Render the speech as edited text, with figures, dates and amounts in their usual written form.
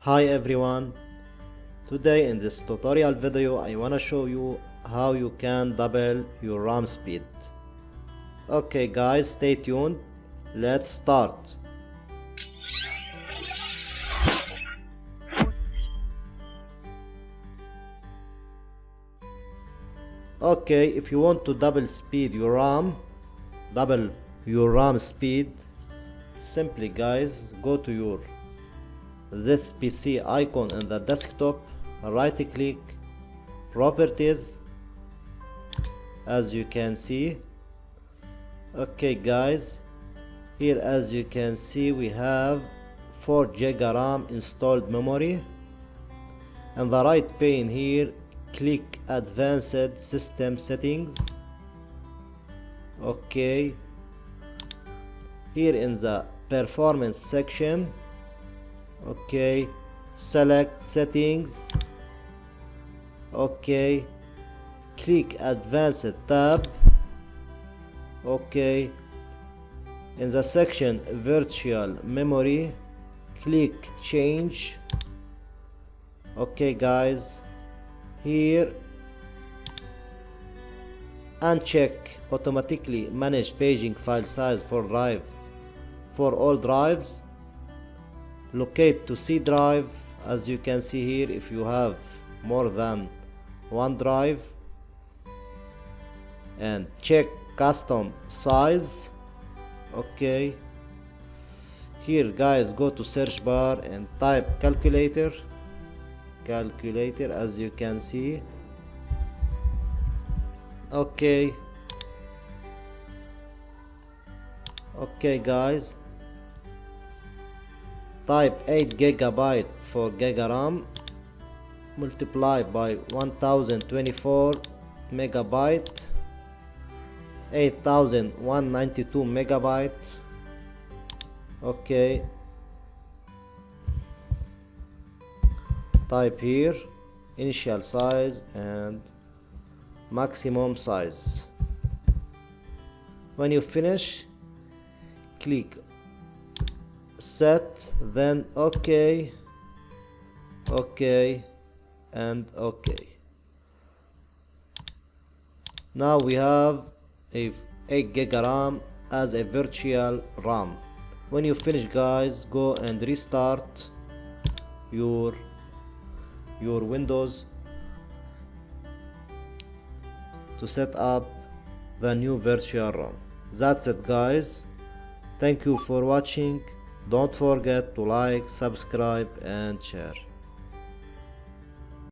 Hi everyone, today in this tutorial video I wanna show you how you can double your RAM speed. Okay guys, stay tuned, let's start. Okay, if you want to double your RAM speed, simply guys go to this PC icon in the desktop, right click, properties, as you can see. Okay guys, here as you can see we have 4 GB RAM installed memory, and the right pane here, click advanced system settings. Okay, here in the performance section, okay, select settings. Okay, click advanced tab. Okay, in the section virtual memory, click change. Okay guys, here uncheck automatically manage paging file size for all drives. Locate to C drive, as you can see here, if you have more than one drive, and check custom size. Okay, here guys, go to search bar and type calculator, as you can see. Okay guys, type 8 GB for Giga RAM multiply by 1024 megabyte, 8192 megabyte. Okay, type here initial size and maximum size. When you finish, click set, then okay and okay. Now we have a 8 GB RAM as a virtual RAM. When you finish guys, go and restart your Windows to set up the new virtual RAM. That's it guys, thank you for watching. Don't forget to like, subscribe and share.